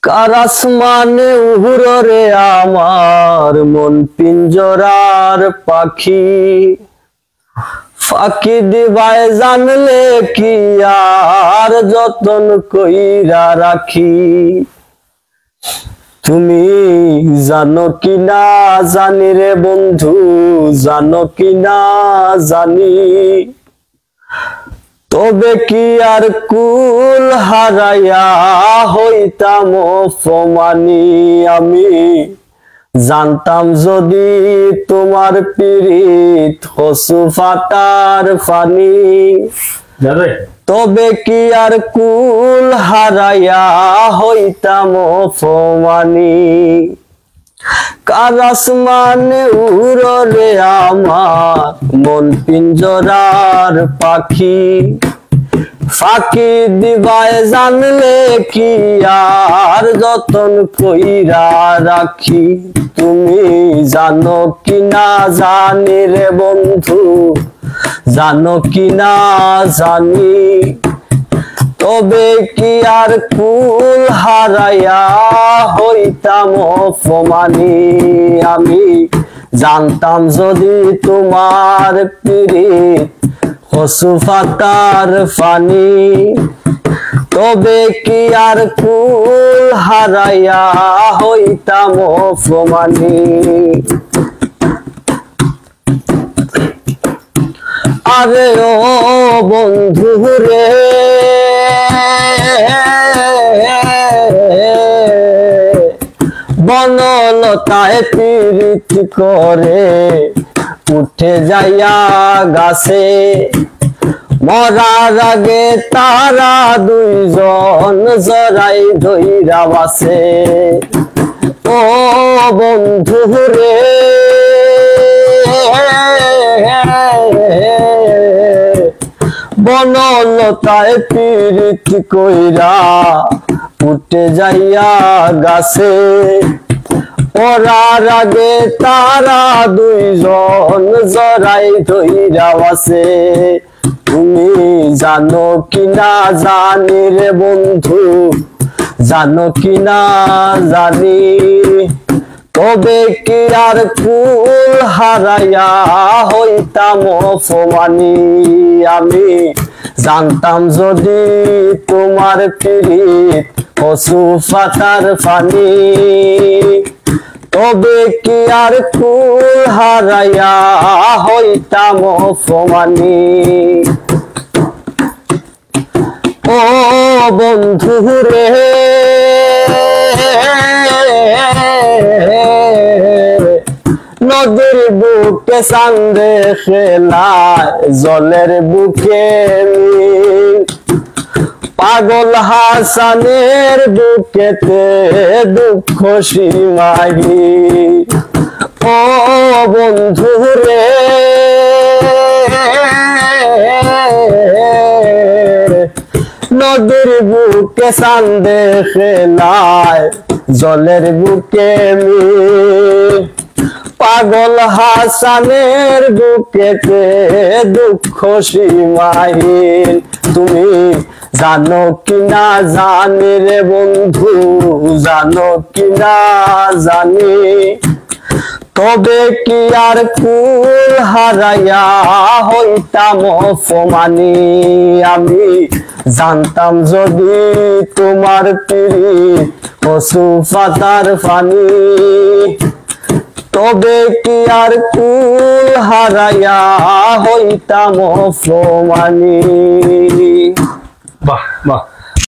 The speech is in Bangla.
কার আসমানে উড়রে আমার মন পিঞ্জরার পাখি ফাঁকি দিবায় জানলে কি আর যতন কইরা রাখি। তুমি জানো কি না জানি রে বন্ধু, জানো কি না জানি, তবে কি আর কুল হারাইয়া হইতাম অপমানী। আমি জানতাম যদি তোমার পিরিত কচু ফাটার ফানি, তবে কি আর কুল হারাইয়া হইতাম অপমানী। কার আসমানে উড়রে আমার মন পিঞ্জরার পাখি ফাঁকি দিবায় জানলে কি আর যতন কইরা রাখি। তুমি জানো কি না জানি রে বন্ধু, জানো কি না জানি, তবে কি আর কুল হারাইয়া হইতাম অপমানী। আমি জানতাম যদি তোমার পিরিত কচু ফাটার ফানি, তবে কি আর কুল হারাইয়া হইতাম অপমানী। আরে ও বন্ধু রে, বনলতায় পীড়িত করে উঠে যাইয়া গাছে, মরার আগে তারা দুইজন জড়াই ধইরা বাসে। ও বন্ধু রে, বনলতায় পীড়িত কইরা উঠে যাইয়া গাছে, মরার আগে তারা দুইজন জড়াই ধইরা বাসে। তুমি জানো কি না জানি রে বন্ধু, জানো কি না জানি, তবে কি আর কুল হারাইয়া হইতাম অপমানী। আমি জানতাম যদি তোমার পিরিত কচু ফাটার ফানি, তবে কি আর কুল হারাইয়া হইতাম অপমানী। ও বন্ধু রে, নদীর বুকে চান্দে খেলায় জলের বুকে মিল, পাগল হাসানের বুকেতে দুঃখ সীমাহীন। ও বন্ধু রে, নদীর বুকে চান্দে খেলায় জলের বুকে মিল, পাগল হাসানের বুকেতে দুঃখ সীমাহীন। তুমি জানো কি না জানি রে বন্ধু, জানো কি না জানি, তবে কি আর কুল হারাইয়া হইতাম অপমানী। আমি জানতাম যদি তোমার পিরিত কচু ফাটার ফানি, তবে কি আর কুল হারাইয়া হইতাম অপমানী। বাহ বাহ।